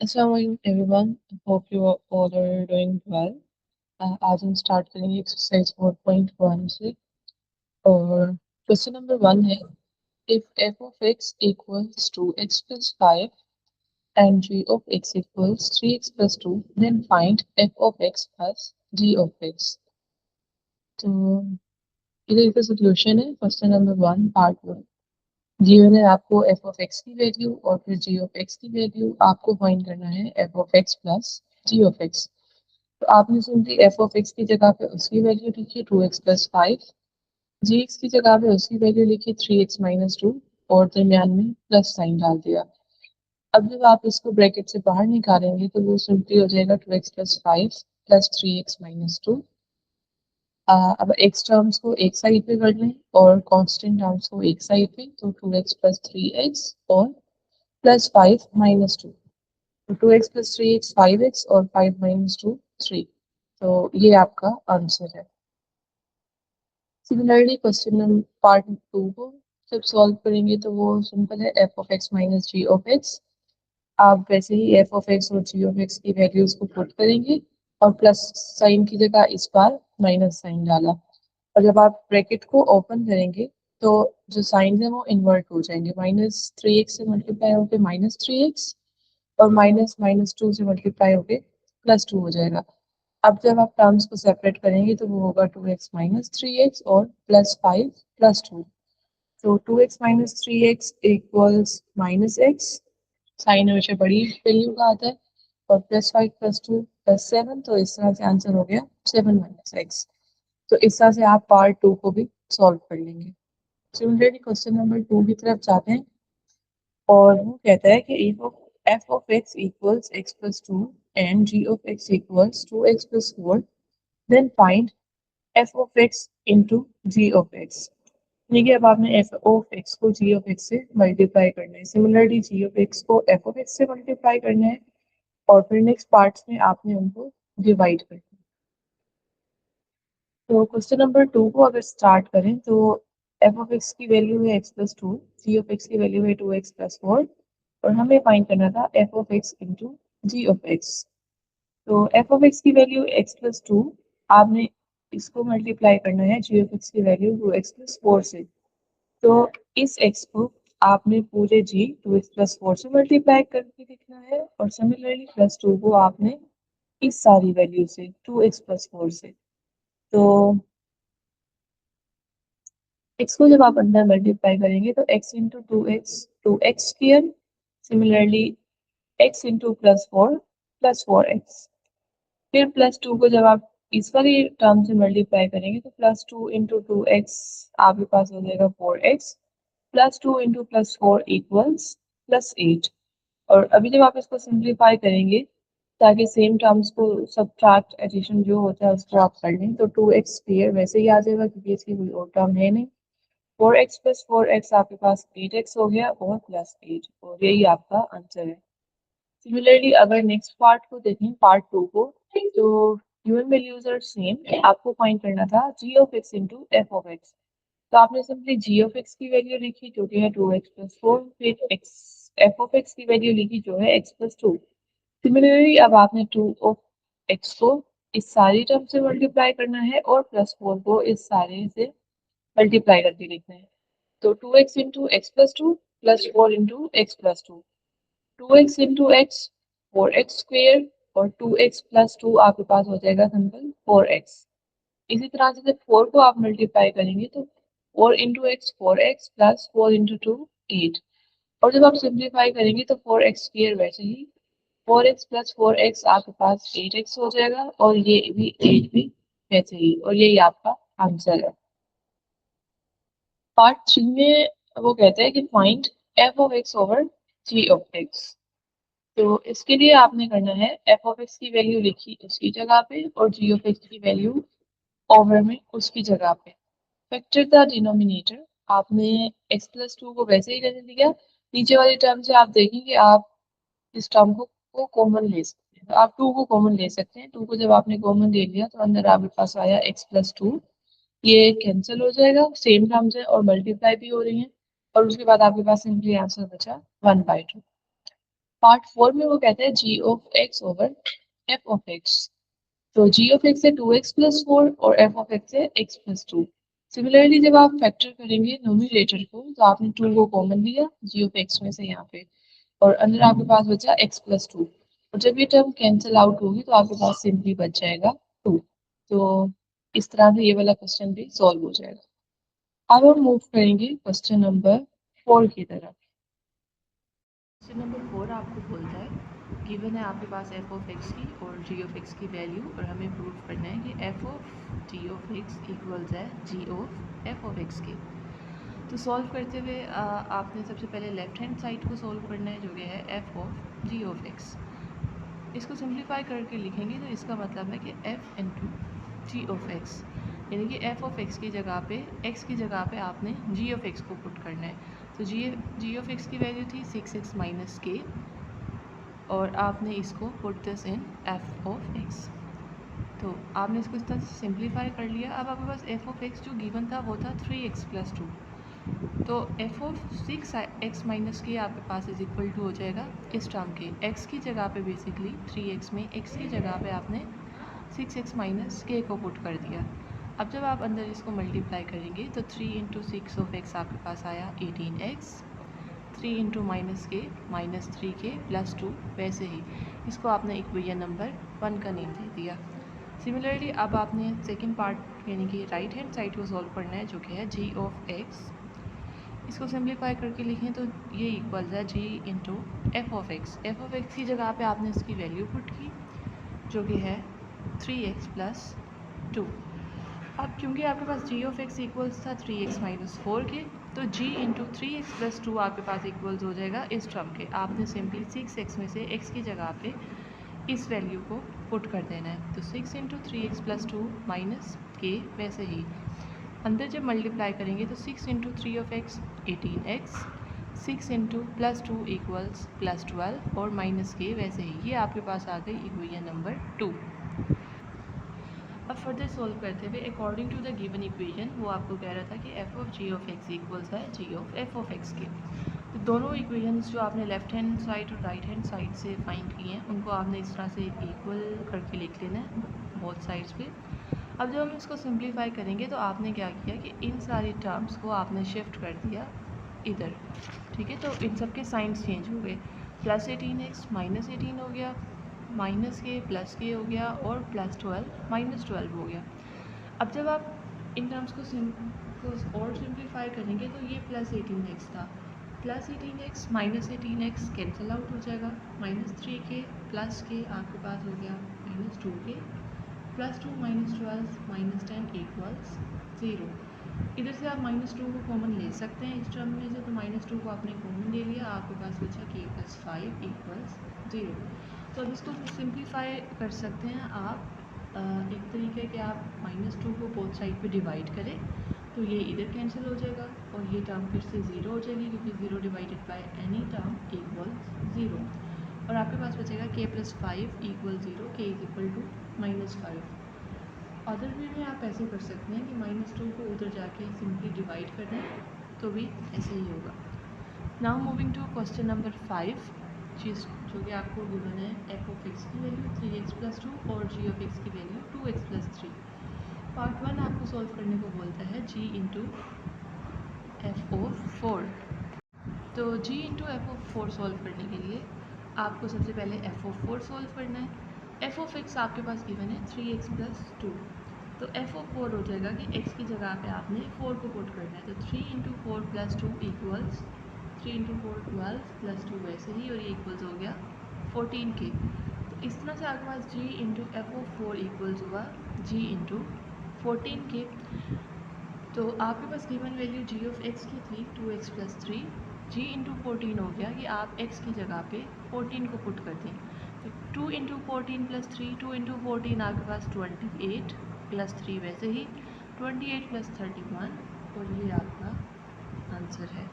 Assalamualaikum everyone. I hope you all are doing well. आज हम start करेंगे exercise 4.1 से और क्वेश्चन नंबर 1 है if f of x equals to x plus 5 and g of x equals 3x plus 2 then find f of x plus g of x. तो इधर का solution है क्वेश्चन नंबर 1 पार्ट 1। गिवन है आपको f of x की value और फिर g of x की वैल्यू आपको फाइंड करना है f of x plus g of x। तो आपने सिंपली एफ ऑफ एक्स की जगह पे उसकी वैल्यू लिखी 2x+5, जी एक्स की जगह पे उसकी वैल्यू लिखी 3x-2 और दरमियान में प्लस साइन डाल दिया। अब जब आप इसको ब्रैकेट से बाहर निकालेंगे तो वो सिंपली हो जाएगा 2x+5 प्लस 3x-2। अब एक्स टर्म्स को एक साइड पे कर लें और कांस्टेंट टर्म्स को एक साइड पे, तो 2x+3x और प्लस 5-2। तो 2x+3x 5x और 5-2 3। तो ये आपका आंसर है। सिमिलरली क्वेश्चन नंबर पार्ट 2 को जब सॉल्व करेंगे तो वो सिंपल है F of X minus G of X. आप वैसे ही एफ ऑफ एक्स और जी ऑफ एक्स की वैल्यूज को पुट करेंगे और प्लस साइन की जगह इस बार माइनस साइन डाला और जब आप ब्रैकेट को ओपन करेंगे तो जो साइन है वो इन्वर्ट हो जाएंगे। -3x से मल्टीप्लाई होकर -3x और -2 से मल्टीप्लाई होके +2 हो जाएगा। अब जब आप टर्म्स को सेपरेट करेंगे तो वो होगा 2x-3x और +5+2। तो 2x-3x इक्वल्स -x, साइन हमेशा बड़ी वैल्यू का आता है, और +5+2 +7, तो इस तरह से आंसर हो गया 7-x। तो इस तरह से आप पार्ट 2 को भी सॉल्व कर लेंगे। सिमिलरली क्वेश्चन नंबर 2 की तरफ जाते हैं और वो कहता है कि f of x equals x plus 2 and g of x equals 2x plus 4, then find f of x into g of x। देखिए अब आपने f of x को g of x से मल्टीप्लाई करना है, सिमिलरली g of x को f of x से multiply करना है और फिर नेक्स्ट पार्ट्स में आपने उनको डिवाइड करना है। तो क्वेश्चन नंबर 2 को अगर स्टार्ट करें तो f of x की वैल्यू है x plus 2, g of x की वैल्यू है 2x plus 4 और हमें फाइंड करना था f of x into g of x। तो f of x की वैल्यू x plus 2, आपने इसको मल्टीप्लाई करना है g of x की वैल्यू 2x plus 4 से। तो इस x को आपने पूरे g 2x plus 4 से मल्टीप्लाई करके लिखना है और सिमिलरली प्लस 2 को आपने इस सारी वैल्यू से 2x plus 4 से। तो x को जब आप अंदर मल्टीप्लाई करेंगे तो x into 2x square, similarly x into +4 +4x, फिर +2 को जब आप इस वाली टर्म से मल्टीप्लाई करेंगे तो +2 इंटू 2x आपके पास हो जाएगा 4x, +2 इंटू +4 इक्वल्स +8। और अभी जब आप इसको सिंप्लीफाई करेंगे ताकि सेम टर्म्स को सब्ट्रैक्ट एडिशन जो होता है उसको आप कर लें तो 2x स्क्वायर वैसे ही आ जाएगा क्योंकि इसकी कोई और टर्म है नहीं। 4x + 4x आपके पास 8x हो गया और +8, और यही आपका आंसर है। सिमिलरली अगर नेक्स्ट पार्ट को देखें, पार्ट 2 को, तो गिवन वैल्यूज आर सेम। आपको फाइंड करना था g of x into f of x। तो आपने सिंपली g of x की वैल्यू लिखी जो कि है 2x + 4, फिर f of x की वैल्यू लिखी जो है x + 2। सिमिलरली अब आपने 2 of x को इस सारी टर्म से मल्टीप्लाई करना है और +4 को इस सारे से मल्टीप्लाई करके लिखना है। तो 2x into x plus 2 plus 4 into x plus 2, 2x into x 4x square और 2x plus 2 आपके पास हो जाएगा सिंपल 4x। इसी तरह से जब 4 को आप मल्टीप्लाई करेंगे तो 4 into x 4x plus 4 into 2 8, और जब आप सिंप्लीफाई करेंगे तो 4x स्क्वायर वैसे ही 4x plus 4x आपके पास 8x हो जाएगा और ये भी 8 भी वैसे ही, और यही आपका आंसर है। पार्ट 3 में वो कहते हैं कि find f of x over g of x। तो इसके लिए आपने करना है f of x की वैल्यू लिखी उसकी जगह पे और g of x की वैल्यू ओवर में उसकी जगह पे। फैक्टर द डिनोमिनेटर, आपने x plus 2 को वैसे ही रहने दिया। नीचे वाली टर्म से आप देखेंगे आप इस टर्म को कॉमन ले सकते हैं, तो आप 2 को कॉमन ले सकते हैं। 2 को जब आपने कॉमन ले लिया तो अंदर आपके पास आया x plus 2, ये कैंसिल हो जाएगा, सेम टर्म्स है और मल्टीप्लाई भी हो रही हैं, और उसके बाद आपके पास सिंपली आंसर बचा 1/2। पार्ट 4 में वो कहता है जी of x over f of x. तो जी ऑफ एक्स है 2x+4 और एफ ऑफ एक्स है x+2। सिमिलरली जब आप फैक्टर करेंगे नोमिनेटर को तो आपने 2 को कॉमन लिया जी ऑफ एक्स में से यहाँ पे, और अंदर आपके पास बचा x+2, और जब ये टर्म कैंसिल आउट होगी तो आपके पास सिंपली बच जाएगा 2। तो इस तरह से ये वाला क्वेश्चन भी सॉल्व हो जाएगा। अब हम मूव करेंगे क्वेश्चन नंबर 4 की तरफ। क्वेश्चन नंबर 4 आपको बोलता है गिवन है आपके पास एफ ऑफ एक्स की और जी ऑफ एक्स की वैल्यू, और हमें प्रूव करना है कि F of G of X equals है जी ऑफ एफ ऑफ एक्स के। तो सॉल्व करते हुए आपने सबसे पहले लेफ्ट हैंड साइड को सॉल्व करना है जो कि है F of G of x. इसको सिंप्लीफाई करके लिखेंगे तो इसका मतलब है कि F into G of X, यानी कि एफ ऑफ एक्स की जगह पे एक्स की जगह पे आपने जी ऑफ एक्स को पुट करना है। तो जी ऑफ एक्स की वैल्यू थी 6x माइनस के, और आपने इसको put this in F of x. तो आपने इसको इस तरह से सिंप्लीफाई कर लिया। अब आपके पास एफ ऑफ एक्स जो गिवन था वो था 3x+2। तो एफ ऑफ 6x माइनस के आपके पास इज इक्वल टू हो जाएगा इस टर्म के x की जगह पे, बेसिकली 3x में x की जगह पे आपने 6x माइनस के को पुट कर दिया। अब जब आप अंदर इसको मल्टीप्लाई करेंगे तो 3 इंटू 6 ऑफ एक्स आपके पास आया 18x, 3 इंटू माइनस के माइनस 3k प्लस 2, वैसे ही इसको आपने इक्वेशन नंबर 1 का नेम दे दिया। सिमिलरली अब आपने सेकेंड पार्ट यानी कि राइट हैंड साइड को सॉल्व करना है जो कि है जी ऑफ एक्स। इसको सिंप्लीफाई करके लिखें तो ये इक्वल्स है g into f of x. F of x की जगह पे आपने इसकी वैल्यू पुट की जो कि है 3x+2। अब क्योंकि आपके पास जी ऑफ एक्स इक्वल्स था 3x माइनस 4 के, तो g इंटू 3x+2 आपके पास इक्वल्स हो जाएगा इस टर्म के। आपने सिंपली 6x में से x की जगह पे इस वैल्यू को पुट कर देना है। तो 6 इंटू 3x+2 माइनस के, वैसे ही अंदर जब मल्टीप्लाई करेंगे तो 6 into 3 of x 18x, 6 into +2 equals +12 और माइनस के, वैसे ही ये आपके पास आ गई इक्वेशन नंबर 2। अब फर्दर सॉल्व करते हुए according to the given equation वो आपको कह रहा था कि F of G of X equals है जी ऑफ एफ ऑफ एक्स के। तो दोनों इक्वेशंस जो आपने लेफ्ट हैंड साइड और राइट हैंड साइड से फाइंड किए हैं उनको आपने इस तरह से इक्वल करके लिख लेना है बोथ साइड्स पे। अब जब हम इसको सिंप्लीफाई करेंगे तो आपने क्या किया कि इन सारी टर्म्स को आपने शिफ्ट कर दिया इधर, ठीक है। तो इन सब के साइंस चेंज हो गए, +18x माइनस 18 हो गया, माइनस के प्लस के हो गया, और +12 माइनस 12 हो गया। अब जब आप इन टर्म्स को और सिंप्लीफाई करेंगे तो ये +18x था, +18x minus 18x cancel out हो जाएगा, -3k प्लस के आपके पास हो गया -2k, +2 माइनस 12 माइनस 10 इक्वल्स 0। इधर से आप -2 को कॉमन ले सकते हैं इस टर्म में से, तो -2 को आपने कॉमन ले लिया, आपके पास बचा k+5 इक्वल्स 0। तो अब इसको सिंप्लीफाई कर सकते हैं आप एक तरीके के, आप -2 को बोथ साइड पे डिवाइड करें तो ये इधर कैंसिल हो जाएगा और ये टर्म फिर से 0 हो जाएगी, क्योंकि 0 divided by any term equals 0, और आपके पास बचेगा k+5 equal 0, k is equal to -5। Other way में आप ऐसे कर सकते हैं कि -2 को उधर जाके सिंपली डिवाइड कर दें तो भी ऐसे ही होगा। Now moving to question number 5 जो कि आपको गिवन है एफ ऑफ एक्स की वैल्यू 3x+2 और जी ऑफ एक्स की वैल्यू 2x+3। पार्ट 1 आपको सॉल्व करने को बोलता है जी इंटू एफ ऑफ 4। तो जी इंटू एफ ऑफ 4 सॉल्व करने के लिए आपको सबसे पहले एफ ऑफ 4 सॉल्व करना है। एफ ऑफ एक्स आपके पास गिवन है 3x+2, तो एफ ऑफ 4 हो जाएगा कि x की जगह पे आपने 4 को पुट करना है। तो 3 into 4 plus 2 equals 3 into 4 12 plus 2 वैसे ही, और ये इक्वल्स हो गया 14k। तो इस तरह से आपके पास g into f of 4 equals हुआ g इंटू 14k। तो आपके पास given value g of x की थी 2x+3, g इंटू 14 हो गया कि आप x की जगह पे 14 को पुट कर दें। तो 2 इंटू 14 प्लस 3, 2 इंटू 14 आपके पास 28 प्लस 3 वैसे ही 28 प्लस 31, और ये आपका आंसर है।